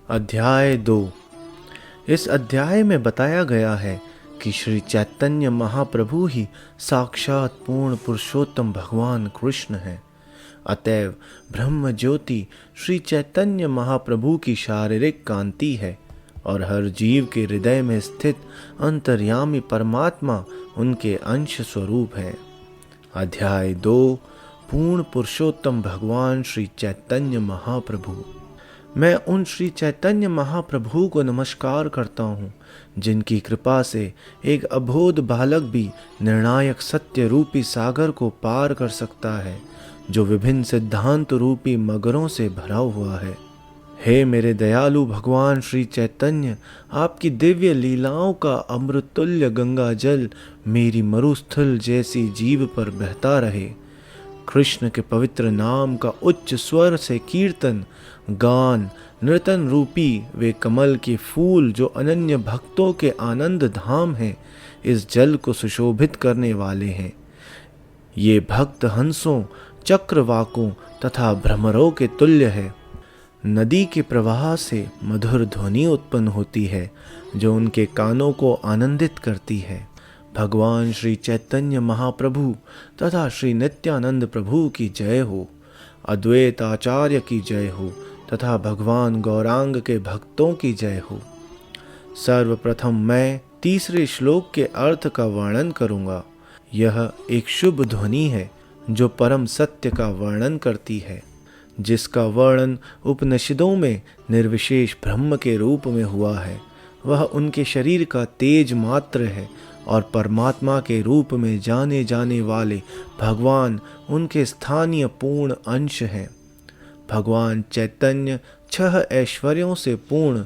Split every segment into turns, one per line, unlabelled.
अध्याय 2। इस अध्याय में बताया गया है कि श्री चैतन्य महाप्रभु ही साक्षात पूर्ण पुरुषोत्तम भगवान कृष्ण हैं। अतएव ब्रह्म ज्योति श्री चैतन्य महाप्रभु की शारीरिक कांति है और हर जीव के हृदय में स्थित अंतर्यामी परमात्मा उनके अंश स्वरूप है। अध्याय 2। पूर्ण पुरुषोत्तम भगवान श्री चैतन्य महाप्रभु। मैं उन श्री चैतन्य महाप्रभु को नमस्कार करता हूँ जिनकी कृपा से एक अबोध बालक भी निर्णायक सत्य रूपी सागर को पार कर सकता है जो विभिन्न सिद्धांत रूपी मगरों से भरा हुआ है। हे मेरे दयालु भगवान श्री चैतन्य, आपकी दिव्य लीलाओं का अमृतुल्य गंगा जल मेरी मरुस्थल जैसी जीभ पर बहता रहे। कृष्ण के पवित्र नाम का उच्च स्वर से कीर्तन, गान, नृतन रूपी वे कमल के फूल जो अनन्य भक्तों के आनंद धाम हैं, इस जल को सुशोभित करने वाले हैं। ये भक्त हंसों, चक्रवाकों तथा भ्रमरों के तुल्य है। नदी के प्रवाह से मधुर ध्वनि उत्पन्न होती है जो उनके कानों को आनंदित करती है। भगवान श्री चैतन्य महाप्रभु तथा श्री नित्यानंद प्रभु की जय हो। अद्वैत आचार्य की जय हो तथा भगवान गौरांग के भक्तों की जय हो। सर्वप्रथम मैं तीसरे श्लोक के अर्थ का वर्णन करूंगा। यह एक शुभ ध्वनि है जो परम सत्य का वर्णन करती है, जिसका वर्णन उपनिषदों में निर्विशेष ब्रह्म के रूप में हुआ है। वह उनके शरीर का तेज मात्र है और परमात्मा के रूप में जाने जाने वाले भगवान उनके स्थानीय पूर्ण अंश हैं। भगवान चैतन्य 6 ऐश्वर्यों से पूर्ण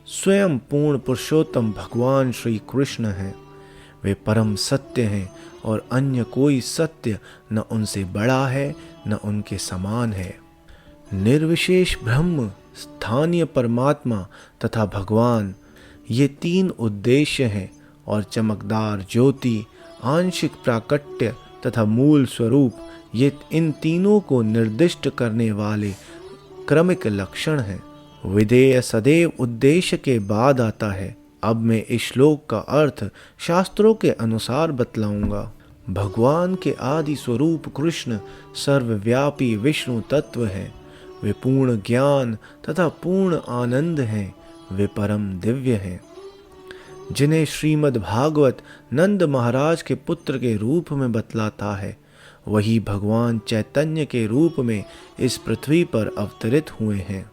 स्वयं पूर्ण पुरुषोत्तम भगवान श्री कृष्ण हैं। वे परम सत्य हैं और अन्य कोई सत्य न उनसे बड़ा है न उनके समान है। निर्विशेष ब्रह्म, स्थानीय परमात्मा तथा भगवान, ये 3 उद्देश्य हैं और चमकदार ज्योति, आंशिक प्राकट्य तथा मूल स्वरूप, ये इन तीनों को निर्दिष्ट करने वाले क्रमिक लक्षण हैं। विधेय सदैव उद्देश्य के बाद आता है। अब मैं इस श्लोक का अर्थ शास्त्रों के अनुसार बतलाऊंगा। भगवान के आदि स्वरूप कृष्ण सर्वव्यापी विष्णु तत्व है। वे पूर्ण ज्ञान तथा पूर्ण आनंद हैं। वे परम दिव्य हैं, जिन्हें श्रीमद् भागवत नंद महाराज के पुत्र के रूप में बतलाता है। वही भगवान चैतन्य के रूप में इस पृथ्वी पर अवतरित हुए हैं।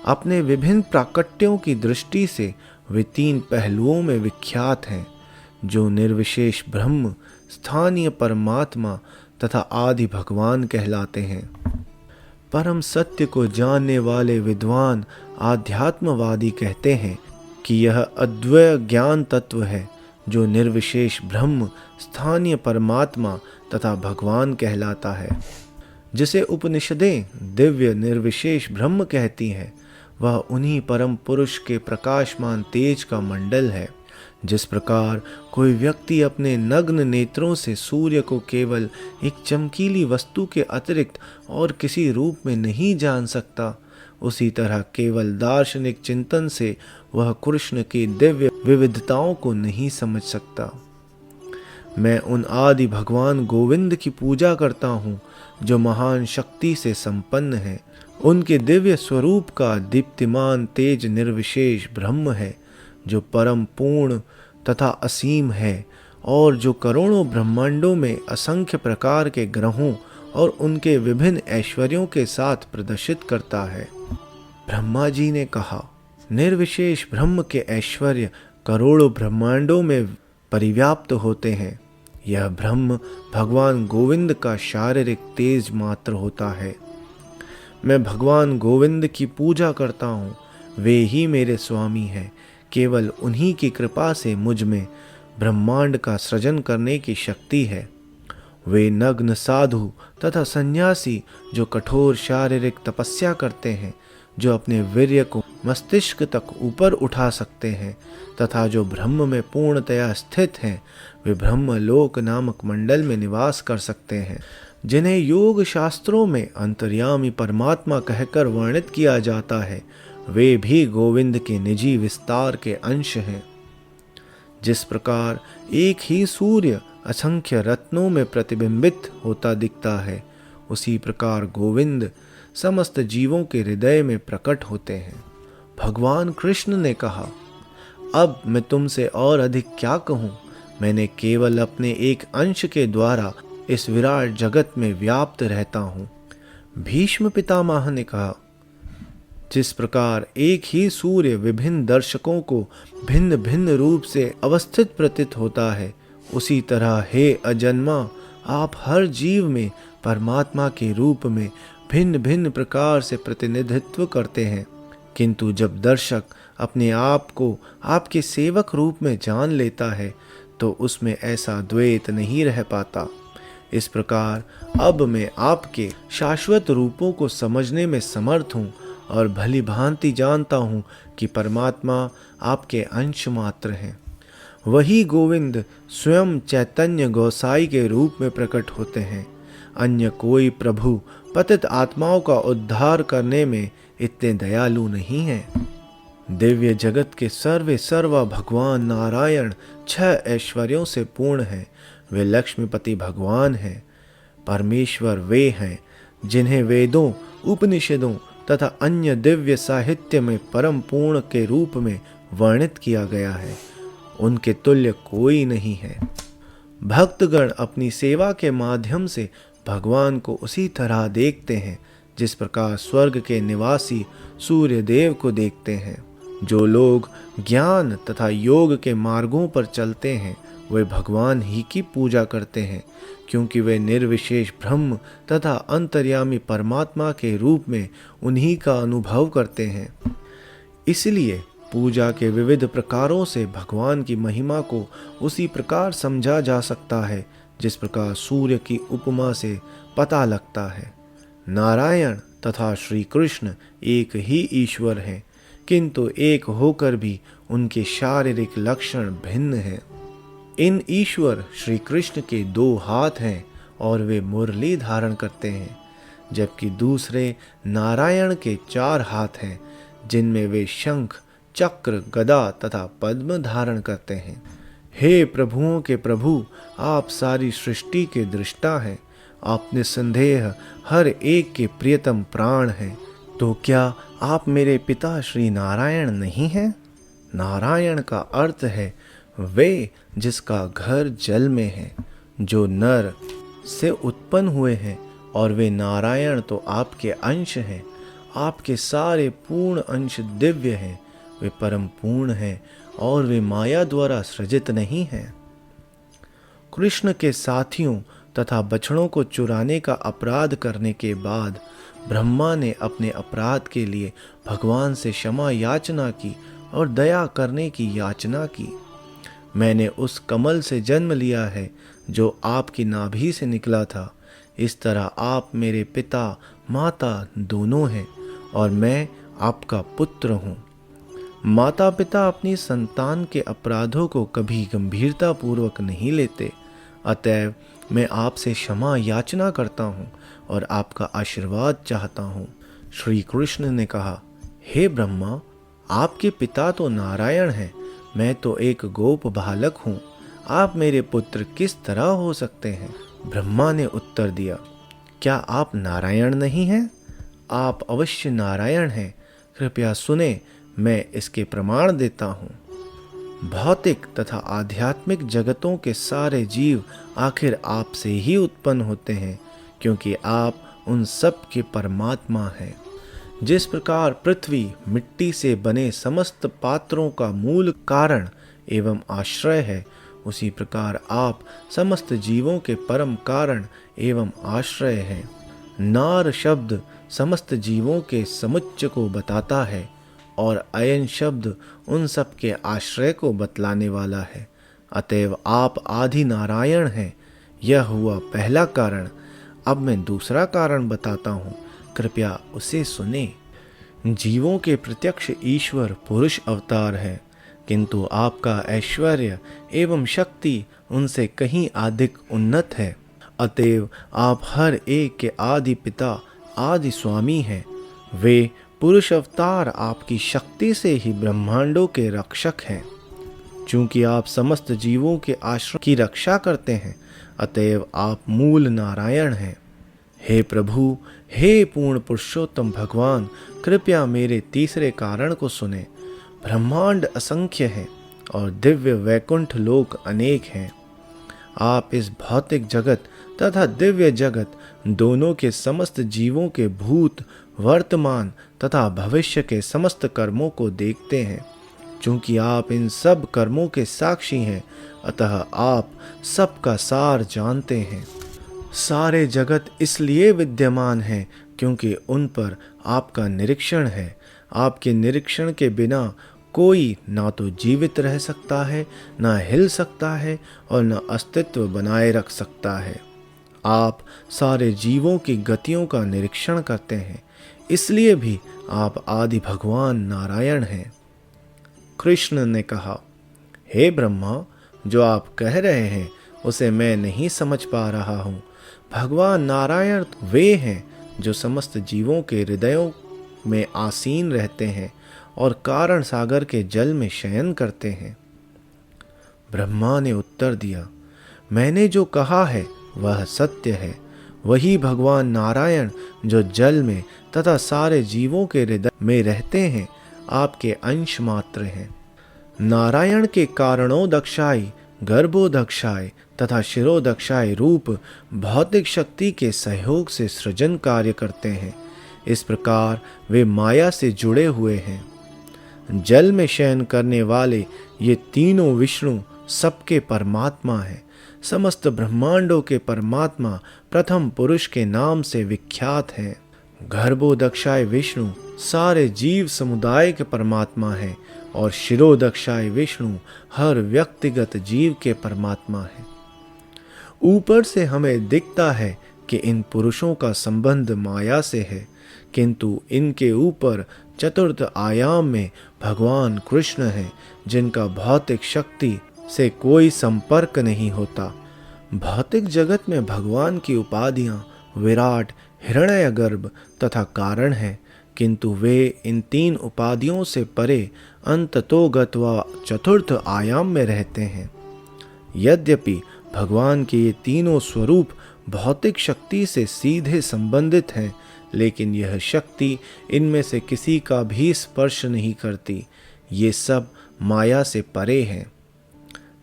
अपने विभिन्न प्राकट्यों की दृष्टि से वे 3 पहलुओं में विख्यात हैं, जो निर्विशेष ब्रह्म, स्थानीय परमात्मा तथा आदि भगवान कहलाते हैं। परम सत्य को जानने वाले विद्वान आध्यात्मवादी कहते हैं कि यह अद्वैय ज्ञान तत्व है जो निर्विशेष ब्रह्म, स्थानीय परमात्मा तथा भगवान कहलाता है। जिसे उपनिषदें दिव्य निर्विशेष ब्रह्म कहती हैं, वह उन्हीं परम पुरुष के प्रकाशमान तेज का मंडल है। जिस प्रकार कोई व्यक्ति अपने नग्न नेत्रों से सूर्य को केवल एक चमकीली वस्तु के अतिरिक्त और किसी रूप में नहीं जान सकता, उसी तरह केवल दार्शनिक चिंतन से वह कृष्ण की दिव्य विविधताओं को नहीं समझ सकता। मैं उन आदि भगवान गोविंद की पूजा करता हूँ जो महान शक्ति से संपन्न है। उनके दिव्य स्वरूप का दीप्तिमान तेज निर्विशेष ब्रह्म है जो परम पूर्ण तथा असीम है और जो करोड़ों ब्रह्मांडों में असंख्य प्रकार के ग्रहों और उनके विभिन्न ऐश्वर्यों के साथ प्रदर्शित करता है। ब्रह्मा जी ने कहा, निर्विशेष ब्रह्म के ऐश्वर्य करोड़ों ब्रह्मांडों में परिव्याप्त होते हैं। यह ब्रह्म भगवान गोविंद का शारीरिक तेज मात्र होता है। मैं भगवान गोविंद की पूजा करता हूँ। वे ही मेरे स्वामी हैं। केवल उन्हीं की कृपा से मुझ में ब्रह्मांड का सृजन करने की शक्ति है। वे नग्न साधु तथा सन्यासी जो कठोर शारीरिक तपस्या करते हैं, जो अपने वीर्य को मस्तिष्क तक ऊपर उठा सकते हैं तथा जो ब्रह्म में पूर्णतया स्थित हैं, वे ब्रह्मलोक नामक मंडल में निवास कर सकते हैं। जिन्हें योग शास्त्रों में अंतर्यामी परमात्मा कहकर वर्णित किया जाता है, वे भी गोविंद के निजी विस्तार के अंश हैं। जिस प्रकार एक ही सूर्य असंख्य रत्नों में प्रतिबिंबित होता दिखता है, उसी प्रकार गोविंद समस्त जीवों के हृदय में प्रकट होते हैं। भगवान कृष्ण ने कहा, अब मैं तुमसे और अधिक क्या कहूँ। मैंने केवल अपने एक अंश के द्वारा इस विराट जगत में व्याप्त रहता हूँ। भीष्म पितामह ने कहा, जिस प्रकार एक ही सूर्य विभिन्न दर्शकों को भिन्न भिन्न रूप से अवस्थित प्रतीत होता है, उसी तरह हे अजन्मा, आप हर जीव में परमात्मा के रूप में भिन्न भिन्न प्रकार से प्रतिनिधित्व करते हैं। किंतु जब दर्शक अपने आप को आपके सेवक रूप में जान लेता है, तो उसमें ऐसा द्वैत नहीं रह पाता। इस प्रकार अब मैं आपके शाश्वत रूपों को समझने में समर्थ हूँ और भली भांति जानता हूँ कि परमात्मा आपके अंश मात्र हैं। वही गोविंद स्वयं चैतन्य गोसाई के रूप में प्रकट होते हैं। अन्य कोई प्रभु पतित आत्माओं का उद्धार करने में इतने दयालु नहीं हैं। दिव्य जगत के सर्वा भगवान नारायण 6 ऐश्वर्यों से पूर्ण हैं। वे लक्ष्मीपति भगवान हैं। परमेश्वर वे हैं जिन्हें वेदों, उपनिषदों तथा अन्य दिव्य साहित्य में परम पूर्ण के रूप में वर्णित किया गया है। उनके तुल्य कोई नहीं है। भक्तगण अपनी सेवा के माध्यम से भगवान को उसी तरह देखते हैं जिस प्रकार स्वर्ग के निवासी सूर्य देव को देखते हैं। जो लोग ज्ञान तथा योग के मार्गों पर चलते हैं, वे भगवान ही की पूजा करते हैं, क्योंकि वे निर्विशेष ब्रह्म तथा अंतर्यामी परमात्मा के रूप में उन्हीं का अनुभव करते हैं। इसलिए पूजा के विविध प्रकारों से भगवान की महिमा को उसी प्रकार समझा जा सकता है जिस प्रकार सूर्य की उपमा से पता लगता है। नारायण तथा श्री कृष्ण एक ही ईश्वर हैं, किंतु एक होकर भी उनके शारीरिक लक्षण भिन्न हैं। इन ईश्वर श्री कृष्ण के 2 हाथ हैं और वे मुरली धारण करते हैं, जबकि दूसरे नारायण के 4 हाथ हैं, जिनमें वे शंख, चक्र, गदा तथा पद्म धारण करते हैं। हे प्रभुओं के प्रभु, आप सारी सृष्टि के दृष्टा हैं। आप निस्संदेह हर एक के प्रियतम प्राण हैं। तो क्या आप मेरे पिता श्री नारायण नहीं हैं? नारायण का अर्थ है वे जिसका घर जल में है, जो नर से उत्पन्न हुए हैं, और वे नारायण तो आपके अंश हैं। आपके सारे पूर्ण अंश दिव्य हैं। वे परम पूर्ण हैं और वे माया द्वारा सृजित नहीं हैं। कृष्ण के साथियों तथा बछड़ों को चुराने का अपराध करने के बाद ब्रह्मा ने अपने अपराध के लिए भगवान से क्षमा याचना की और दया करने की याचना की। मैंने उस कमल से जन्म लिया है जो आपकी नाभि से निकला था। इस तरह आप मेरे पिता माता दोनों हैं और मैं आपका पुत्र हूँ। माता पिता अपनी संतान के अपराधों को कभी गंभीरता पूर्वक नहीं लेते। अतएव मैं आपसे क्षमा याचना करता हूँ और आपका आशीर्वाद चाहता हूँ। श्री कृष्ण ने कहा, हे ब्रह्मा, आपके पिता तो नारायण हैं, मैं तो एक गोप बालक हूँ। आप मेरे पुत्र किस तरह हो सकते हैं? ब्रह्मा ने उत्तर दिया, क्या आप नारायण नहीं हैं? आप अवश्य नारायण हैं। कृपया सुने, मैं इसके प्रमाण देता हूँ। भौतिक तथा आध्यात्मिक जगतों के सारे जीव आखिर आपसे ही उत्पन्न होते हैं, क्योंकि आप उन सब के परमात्मा हैं। जिस प्रकार पृथ्वी मिट्टी से बने समस्त पात्रों का मूल कारण एवं आश्रय है, उसी प्रकार आप समस्त जीवों के परम कारण एवं आश्रय हैं। नार शब्द समस्त जीवों के समुच्चय को बताता है और अयन शब्द उन सब के आश्रय को बतलाने वाला है। अतएव आप आदि नारायण हैं। यह हुआ पहला कारण। अब मैं दूसरा कारण बताता हूँ, कृपया उसे सुने। जीवों के प्रत्यक्ष ईश्वर पुरुष अवतार है, किंतु आपका ऐश्वर्य एवं शक्ति उनसे कहीं अधिक उन्नत है। अतएव आप हर एक के आदि पिता आदि स्वामी हैं। वे पुरुष अवतार आपकी शक्ति से ही ब्रह्मांडों के रक्षक हैं। चूंकि आप समस्त जीवों के आश्रम की रक्षा करते हैं, अतएव आप मूल नारायण हैं। हे प्रभु, हे पूर्ण पुरुषोत्तम भगवान, कृपया मेरे तीसरे कारण को सुने। ब्रह्मांड असंख्य है और दिव्य वैकुंठ लोक अनेक हैं। आप इस भौतिक जगत तथा दिव्य जगत दोनों के समस्त जीवों के भूत, वर्तमान तथा भविष्य के समस्त कर्मों को देखते हैं। चूंकि आप इन सब कर्मों के साक्षी हैं, अतः आप सबका सार जानते हैं। सारे जगत इसलिए विद्यमान हैं क्योंकि उन पर आपका निरीक्षण है। आपके निरीक्षण के बिना कोई ना तो जीवित रह सकता है, ना हिल सकता है और न अस्तित्व बनाए रख सकता है। आप सारे जीवों की गतियों का निरीक्षण करते हैं, इसलिए भी आप आदि भगवान नारायण हैं। कृष्ण ने कहा, हे ब्रह्मा, जो आप कह रहे हैं उसे मैं नहीं समझ पा रहा हूँ। भगवान नारायण वे हैं जो समस्त जीवों के हृदयों में आसीन रहते हैं और कारण सागर के जल में शयन करते हैं। ब्रह्मा ने उत्तर दिया, मैंने जो कहा है वह सत्य है। वही भगवान नारायण जो जल में तथा सारे जीवों के हृदय में रहते हैं, आपके अंश मात्र हैं। नारायण के कारणोदक्षाय, गर्भोदक्षाय तथा शिरोदक्षाय रूप भौतिक शक्ति के सहयोग से सृजन कार्य करते हैं। इस प्रकार वे माया से जुड़े हुए हैं। जल में शयन करने वाले ये तीनों विष्णु सबके परमात्मा हैं। समस्त ब्रह्मांडों के परमात्मा प्रथम पुरुष के नाम से विख्यात हैं। गर्भोदक्षाय विष्णु सारे जीव समुदाय के परमात्मा हैं और शिरोदक्षाय विष्णु हर व्यक्तिगत जीव के परमात्मा हैं। ऊपर से हमें दिखता है कि इन पुरुषों का संबंध माया से है, किंतु इनके ऊपर चतुर्थ आयाम में भगवान कृष्ण हैं, जिनका भौतिक शक्ति से कोई संपर्क नहीं होता। भौतिक जगत में भगवान की उपाधियां विराट, हिरण्यगर्भ तथा कारण है, किंतु वे इन तीन उपाधियों से परे अंततोगत व चतुर्थ आयाम में रहते हैं। यद्यपि भगवान के ये तीनों स्वरूप भौतिक शक्ति से सीधे संबंधित हैं, लेकिन यह शक्ति इनमें से किसी का भी स्पर्श नहीं करती। ये सब माया से परे हैं।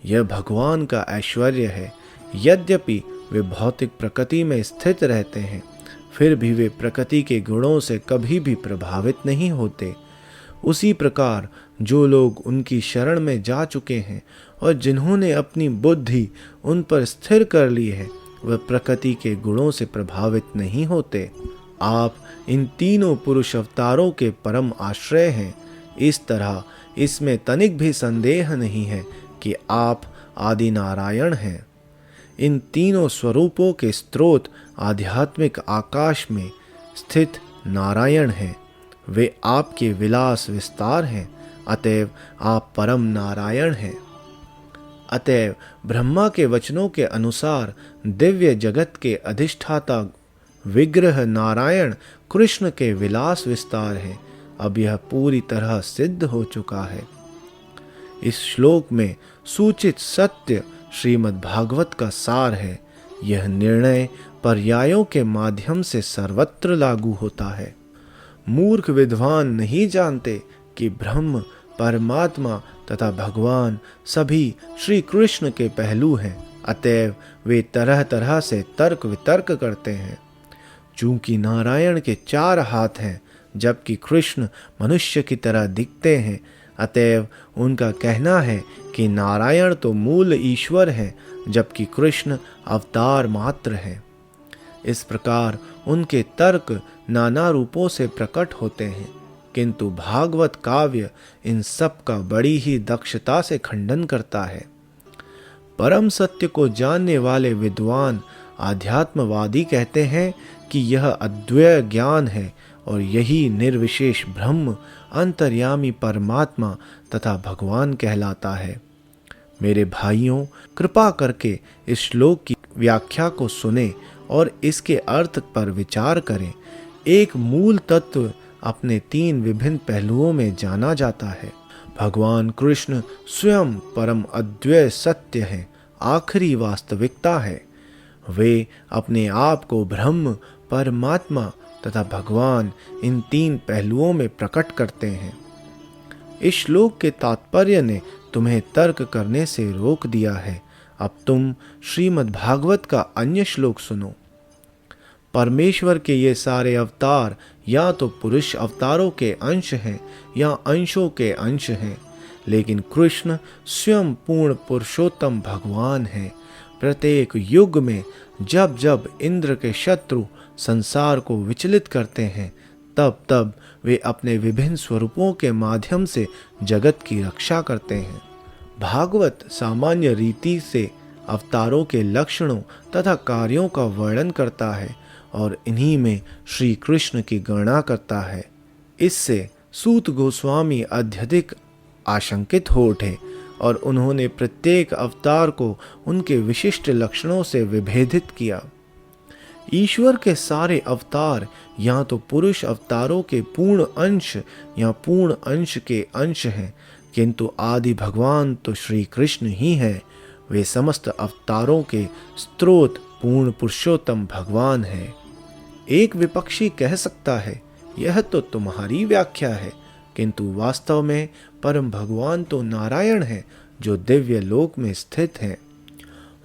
यह भगवान का ऐश्वर्य है। यद्यपि वे भौतिक प्रकृति में स्थित रहते हैं, फिर भी वे प्रकृति के गुणों से कभी भी प्रभावित नहीं होते। उसी प्रकार जो लोग उनकी शरण में जा चुके हैं और जिन्होंने अपनी बुद्धि उन पर स्थिर कर ली है, वह प्रकृति के गुणों से प्रभावित नहीं होते। आप इन तीनों पुरुष अवतारों के परम आश्रय हैं। इस तरह इसमें तनिक भी संदेह नहीं है कि आप आदि नारायण हैं। इन तीनों स्वरूपों के स्रोत आध्यात्मिक आकाश में स्थित नारायण हैं। वे आपके विलास विस्तार हैं, अतएव आप परम नारायण हैं। अतएव ब्रह्मा के वचनों के अनुसार दिव्य जगत के अधिष्ठाता विग्रह नारायण कृष्ण के विलास विस्तार हैं। अब यह पूरी तरह सिद्ध हो चुका है। इस श्लोक में सूचित सत्य श्रीमद् भागवत का सार है। यह निर्णय पर्यायों के माध्यम से सर्वत्र लागू होता है। मूर्ख विद्वान नहीं जानते कि ब्रह्म, परमात्मा तथा भगवान सभी श्री कृष्ण के पहलू हैं, अतएव वे तरह तरह से तर्क वितर्क करते हैं। चूंकि नारायण के 4 हाथ हैं, जबकि कृष्ण मनुष्य की तरह दिखते हैं, अतएव उनका कहना है कि नारायण तो मूल ईश्वर हैं, जबकि कृष्ण अवतार मात्र हैं। इस प्रकार उनके तर्क नाना रूपों से प्रकट होते हैं, किंतु भागवत काव्य इन सब का बड़ी ही दक्षता से खंडन करता है। परम सत्य को जानने वाले विद्वान आध्यात्मवादी कहते हैं कि यह अद्वैय ज्ञान है और यही निर्विशेष ब्रह्म, अंतर्यामी परमात्मा तथा भगवान कहलाता है। मेरे भाइयों, कृपा करके इस श्लोक की व्याख्या को सुने और इसके अर्थ पर विचार करें। एक मूल तत्व अपने 3 विभिन्न पहलुओं में जाना जाता है। भगवान कृष्ण स्वयं परम अद्वैय सत्य हैं, आखिरी वास्तविकता है। वे अपने आप को ब्रह्म, परमात्मा तथा भगवान इन 3 पहलुओं में प्रकट करते हैं। इस श्लोक के तात्पर्य ने तुम्हें तर्क करने से रोक दिया है। अब तुम श्रीमद् भागवत का अन्य श्लोक सुनो। परमेश्वर के ये सारे अवतार या तो पुरुष अवतारों के अंश हैं या अंशों के अंश हैं, लेकिन कृष्ण स्वयं पूर्ण पुरुषोत्तम भगवान हैं। प्रत्येक युग में जब जब इंद्र के शत्रु संसार को विचलित करते हैं, तब तब वे अपने विभिन्न स्वरूपों के माध्यम से जगत की रक्षा करते हैं। भागवत सामान्य रीति से अवतारों के लक्षणों तथा कार्यों का वर्णन करता है और इन्हीं में श्री कृष्ण की गणना करता है। इससे सूत गोस्वामी अत्यधिक आशंकित हो उठे और उन्होंने प्रत्येक अवतार को उनके विशिष्ट लक्षणों से विभेदित किया। ईश्वर के सारे अवतार या तो पुरुष अवतारों के पूर्ण अंश या पूर्ण अंश के अंश हैं, किंतु आदि भगवान तो श्री कृष्ण ही हैं। वे समस्त अवतारों के स्रोत पूर्ण पुरुषोत्तम भगवान हैं। एक विपक्षी कह सकता है, यह तो तुम्हारी व्याख्या है, किंतु वास्तव में परम भगवान तो नारायण हैं, जो दिव्य लोक में स्थित हैं।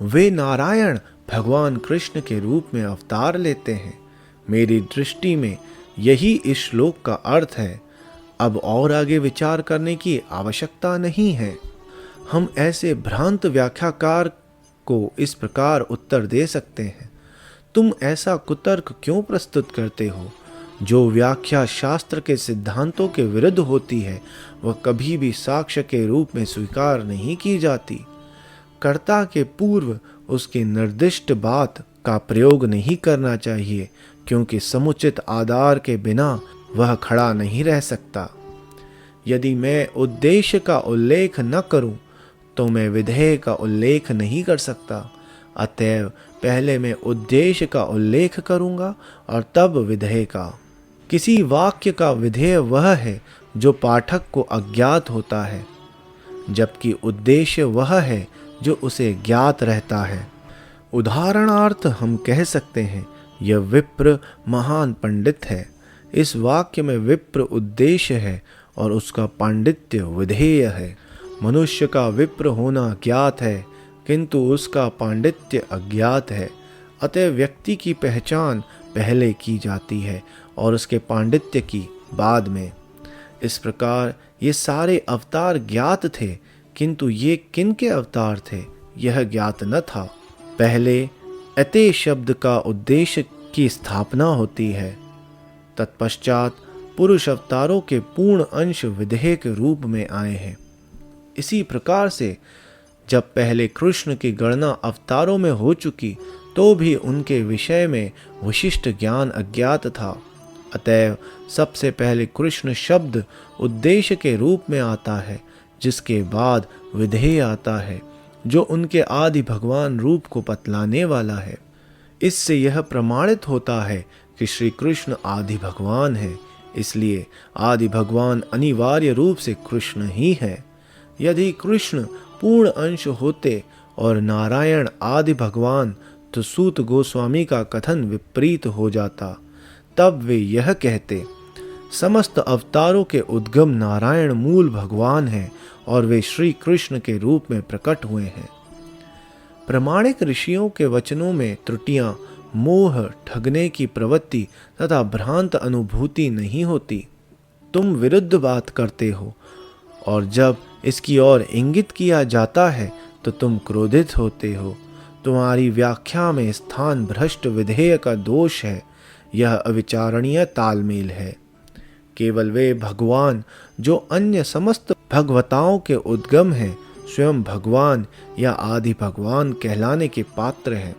वे नारायण भगवान कृष्ण के रूप में अवतार लेते हैं। मेरी दृष्टि में यही इस श्लोक का अर्थ है। अब और आगे विचार करने की आवश्यकता नहीं है। हम ऐसे भ्रांत व्याख्याकार को इस प्रकार उत्तर दे सकते हैं, तुम ऐसा कुतर्क क्यों प्रस्तुत करते हो? जो व्याख्या शास्त्र के सिद्धांतों के विरुद्ध होती है, वह कभी भी साक्ष्य के रूप में स्वीकार नहीं की जाती। कर्ता के पूर्व उसकी निर्दिष्ट बात का प्रयोग नहीं करना चाहिए, क्योंकि समुचित आधार के बिना वह खड़ा नहीं रह सकता। यदि मैं उद्देश्य का उल्लेख न करूं, तो मैं विधेय का उल्लेख नहीं कर सकता। अतएव पहले मैं उद्देश्य का उल्लेख करूंगा और तब विधेय का। किसी वाक्य का विधेय वह है जो पाठक को अज्ञात होता है, जबकि उद्देश्य वह है जो उसे ज्ञात रहता है। उदाहरणार्थ हम कह सकते हैं, यह विप्र महान पंडित है। इस वाक्य में विप्र उद्देश्य है और उसका पांडित्य विधेय है। मनुष्य का विप्र होना ज्ञात है, किंतु उसका पांडित्य अज्ञात है। अतः व्यक्ति की पहचान पहले की जाती है और उसके पांडित्य की बाद में। इस प्रकार ये सारे अवतार ज्ञात थे, किंतु ये किनके अवतार थे यह ज्ञात न था। पहले अते शब्द का उद्देश्य की स्थापना होती है, तत्पश्चात पुरुष अवतारों के पूर्ण अंश विधेय के रूप में आए हैं। इसी प्रकार से जब पहले कृष्ण की गणना अवतारों में हो चुकी, तो भी उनके विषय में विशिष्ट ज्ञान अज्ञात था। अतएव सबसे पहले कृष्ण शब्द उद्देश्य के रूप में आता है, जिसके बाद विधेय आता है, जो उनके आदि भगवान रूप को बतलाने वाला है। इससे यह प्रमाणित होता है कि श्री कृष्ण आदि भगवान है। इसलिए आदि भगवान अनिवार्य रूप से कृष्ण ही है। यदि कृष्ण पूर्ण अंश होते और नारायण आदि भगवान, तो सूत गोस्वामी का कथन विपरीत हो जाता। तब वे यह कहते, समस्त अवतारों के उद्गम नारायण मूल भगवान हैं और वे श्री कृष्ण के रूप में प्रकट हुए हैं। प्रामाणिक ऋषियों के वचनों में त्रुटियां, मोह, ठगने की प्रवृत्ति तथा भ्रांत अनुभूति नहीं होती। तुम विरुद्ध बात करते हो और जब इसकी ओर इंगित किया जाता है तो तुम क्रोधित होते हो। तुम्हारी व्याख्या में स्थान भ्रष्ट विधेय का दोष है। यह अविचारणीय तालमेल है। केवल वे भगवान जो अन्य समस्त भगवताओं के उद्गम हैं, स्वयं भगवान या आदि भगवान कहलाने के पात्र हैं।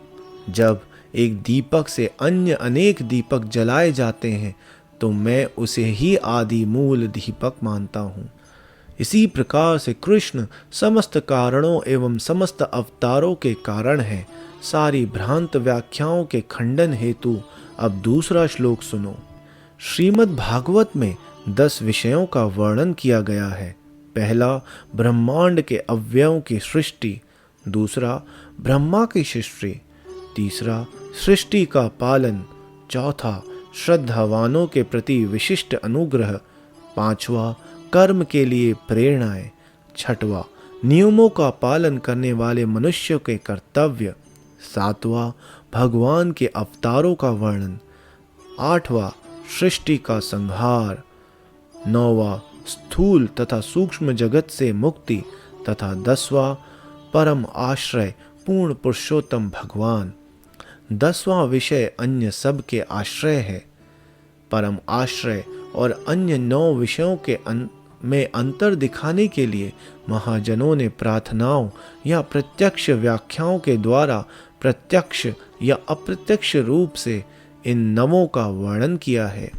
जब एक दीपक से अन्य अनेक दीपक जलाए जाते हैं, तो मैं उसे ही आदि मूल दीपक मानता हूँ। इसी प्रकार से कृष्ण समस्त कारणों एवं समस्त अवतारों के कारण है। सारी भ्रांत व्याख्याओं के खंडन हेतु अब दूसरा श्लोक सुनो। श्रीमद् भागवत में 10 विषयों का वर्णन किया गया है। पहला, ब्रह्मांड के अवयवों की सृष्टि। दूसरा, ब्रह्मा की सृष्टि। तीसरा, सृष्टि का पालन। चौथा, श्रद्धावानों के प्रति विशिष्ट अनुग्रह। पांचवा, कर्म के लिए प्रेरणाएं। छठवां, नियमों का पालन करने वाले मनुष्यों के कर्तव्य। सातवां, भगवान के अवतारों का वर्णन। आठवां, सृष्टि का संहार। नौवां, स्थूल तथा सूक्ष्म जगत से मुक्ति तथा 10वां, परम आश्रय पूर्ण पुरुषोत्तम भगवान। 10वां विषय अन्य सब के आश्रय है। परम आश्रय और अन्य 9 विषयों में अंतर दिखाने के लिए महाजनों ने प्रार्थनाओं या प्रत्यक्ष व्याख्याओं के द्वारा प्रत्यक्ष या अप्रत्यक्ष रूप से इन नवों का वर्णन किया है।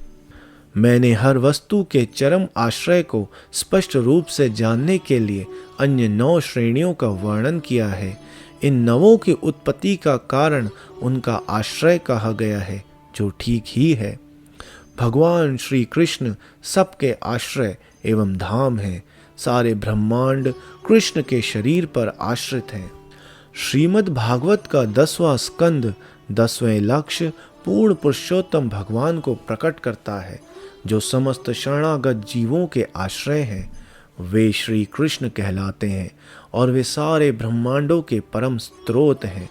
मैंने हर वस्तु के चरम आश्रय को स्पष्ट रूप से जानने के लिए अन्य 9 श्रेणियों का वर्णन किया है। इन नवों की उत्पत्ति का कारण उनका आश्रय कहा गया है, जो ठीक ही है। भगवान श्री कृष्ण सबके आश्रय एवं धाम है। सारे ब्रह्मांड कृष्ण के शरीर पर आश्रित हैं। श्रीमद् भागवत का 10वां स्कंद 10वें लक्ष्य पूर्ण पुरुषोत्तम भगवान को प्रकट करता है, जो समस्त शरणागत जीवों के आश्रय हैं। वे श्री कृष्ण कहलाते हैं और वे सारे ब्रह्मांडों के परम स्रोत हैं।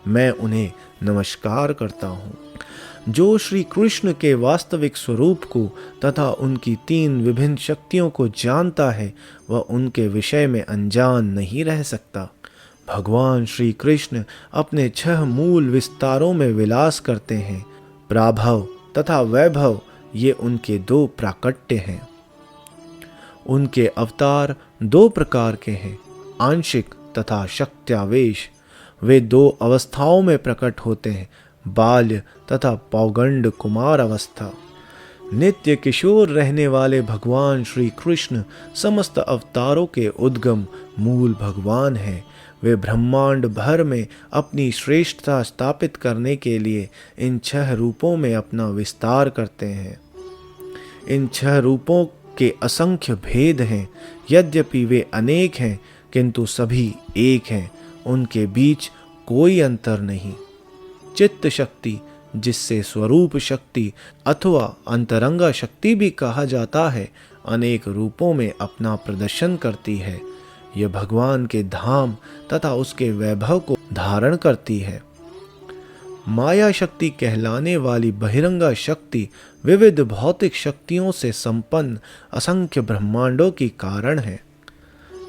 मैं उन्हें नमस्कार करता हूँ। जो श्री कृष्ण के वास्तविक स्वरूप को तथा उनकी 3 विभिन्न शक्तियों को जानता है, वह उनके विषय में अनजान नहीं रह सकता। भगवान श्री कृष्ण अपने 6 मूल विस्तारों में विलास करते हैं। प्राभव तथा वैभव ये उनके 2 प्राकट्य हैं। उनके अवतार 2 प्रकार के हैं, आंशिक तथा शक्त्यावेश। वे 2 अवस्थाओं में प्रकट होते हैं, बाल्य तथा पौगंड कुमार अवस्था। नित्य किशोर रहने वाले भगवान श्री कृष्ण समस्त अवतारों के उद्गम मूल भगवान हैं। वे ब्रह्मांड भर में अपनी श्रेष्ठता स्थापित करने के लिए इन 6 रूपों में अपना विस्तार करते हैं। इन 6 रूपों के असंख्य भेद हैं। यद्यपि वे अनेक हैं, किंतु सभी एक हैं। उनके बीच कोई अंतर नहीं। चित्त शक्ति, जिससे स्वरूप शक्ति अथवा अंतरंगा शक्ति भी कहा जाता है, अनेक रूपों में अपना प्रदर्शन करती है। यह भगवान के धाम तथा उसके वैभव को धारण करती है। माया शक्ति कहलाने वाली बहिरंगा शक्ति विविध भौतिक शक्तियों से संपन्न असंख्य ब्रह्मांडों की कारण है।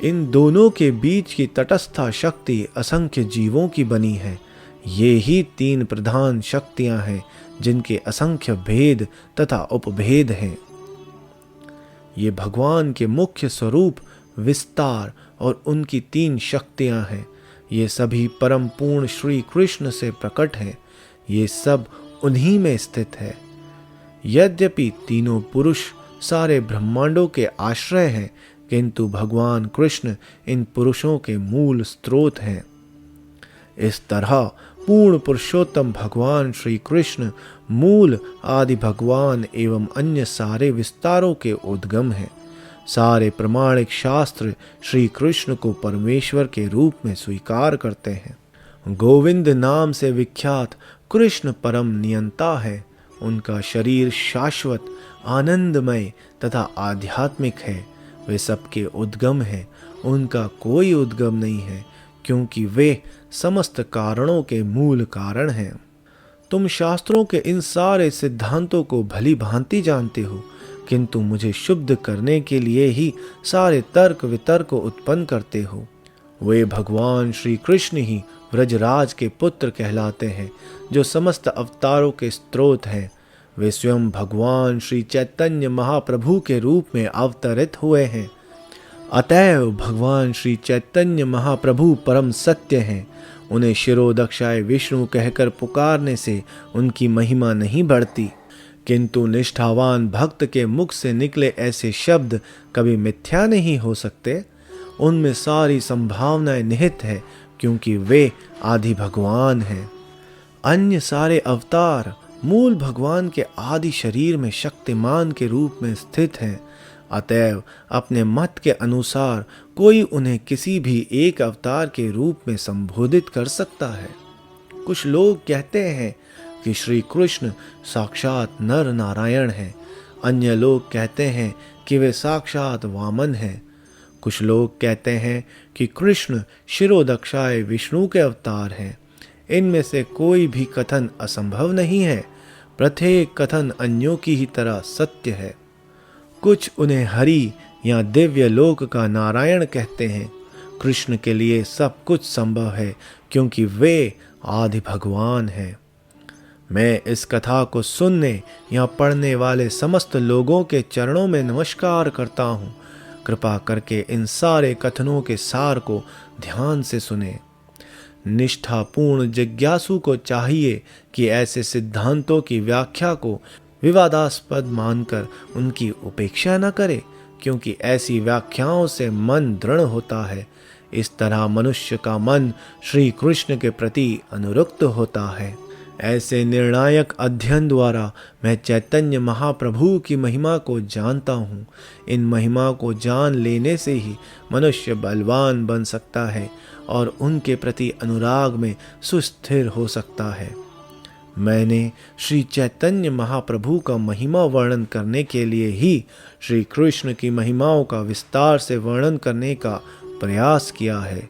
इन दोनों के बीच की तटस्था शक्ति असंख्य जीवों की बनी है। ये ही 3 प्रधान शक्तियां हैं, जिनके असंख्य भेद तथा उपभेद हैं। ये भगवान के मुख्य स्वरूप, विस्तार और उनकी 3 शक्तियां हैं। ये सभी परम पूर्ण श्री कृष्ण से प्रकट हैं। ये सब उन्हीं में स्थित है। यद्यपि तीनों पुरुष सारे ब्रह्मांडों के आश्रय हैं, किंतु भगवान कृष्ण इन पुरुषों के मूल स्रोत हैं। इस तरह पूर्ण पुरुषोत्तम भगवान श्री कृष्ण मूल आदि भगवान एवं अन्य सारे विस्तारों के उद्गम हैं। सारे प्रमाणिक शास्त्र श्री कृष्ण को परमेश्वर के रूप में स्वीकार करते हैं। गोविंद नाम से विख्यात कृष्ण परम नियंता है। उनका शरीर शाश्वत, आनंदमय तथा आध्यात्मिक है। वे सबके उद्गम हैं। उनका कोई उद्गम नहीं है, क्योंकि वे समस्त कारणों के मूल कारण हैं। तुम शास्त्रों के इन सारे सिद्धांतों को भली भांति जानते हो, किंतु मुझे शुद्ध करने के लिए ही सारे तर्क वितर्क उत्पन्न करते हो। वे भगवान श्री कृष्ण ही व्रजराज के पुत्र कहलाते हैं, जो समस्त अवतारों के स्रोत हैं। वे स्वयं भगवान श्री चैतन्य महाप्रभु के रूप में अवतरित हुए हैं। अतएव भगवान श्री चैतन्य महाप्रभु परम सत्य हैं। उन्हें शिरोदक्षाय विष्णु कहकर पुकारने से उनकी महिमा नहीं बढ़ती, किंतु निष्ठावान भक्त के मुख से निकले ऐसे शब्द कभी मिथ्या नहीं हो सकते। उनमें सारी संभावनाएं निहित है, क्योंकि वे आदि भगवान हैं। अन्य सारे अवतार मूल भगवान के आदि शरीर में शक्तिमान के रूप में स्थित हैं। अतएव अपने मत के अनुसार कोई उन्हें किसी भी एक अवतार के रूप में संबोधित कर सकता है। कुछ लोग कहते हैं कि श्री कृष्ण साक्षात नर नारायण हैं। अन्य लोग कहते हैं कि वे साक्षात वामन हैं। कुछ लोग कहते हैं कि कृष्ण शिरोदक्षाय विष्णु के अवतार हैं। इनमें से कोई भी कथन असंभव नहीं है। प्रत्येक कथन अन्यों की ही तरह सत्य है। कुछ उन्हें हरि या दिव्य लोक का नारायण कहते हैं। कृष्ण के लिए सब कुछ संभव है क्योंकि वे आदि भगवान हैं। मैं इस कथा को सुनने या पढ़ने वाले समस्त लोगों के चरणों में नमस्कार करता हूँ। कृपा करके इन सारे कथनों के सार को ध्यान से सुने। निष्ठापूर्ण जिज्ञासु को चाहिए कि ऐसे सिद्धांतों की व्याख्या को विवादास्पद मानकर उनकी उपेक्षा न करे, क्योंकि ऐसी व्याख्याओं से मन दृढ़ होता है। इस तरह मनुष्य का मन श्री कृष्ण के प्रति अनुरक्त होता है। ऐसे निर्णायक अध्ययन द्वारा मैं चैतन्य महाप्रभु की महिमा को जानता हूँ। इन महिमा को जान लेने से ही मनुष्य बलवान बन सकता है और उनके प्रति अनुराग में सुस्थिर हो सकता है। मैंने श्री चैतन्य महाप्रभु का महिमा वर्णन करने के लिए ही श्री कृष्ण की महिमाओं का विस्तार से वर्णन करने का प्रयास किया है।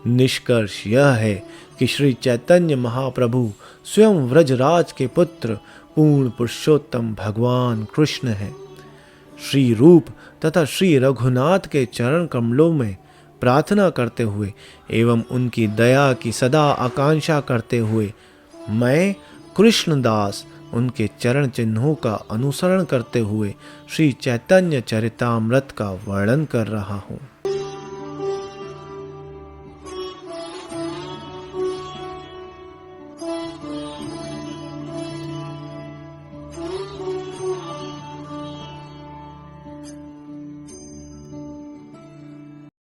निष्कर्ष यह है कि श्री चैतन्य महाप्रभु स्वयं व्रजराज के पुत्र पूर्ण पुरुषोत्तम भगवान कृष्ण हैं। श्री रूप तथा श्री रघुनाथ के चरण कमलों में प्रार्थना करते हुए एवं उनकी दया की सदा आकांक्षा करते हुए मैं कृष्णदास उनके चरण चिन्हों का अनुसरण करते हुए श्री चैतन्य चरितामृत का वर्णन कर रहा हूँ।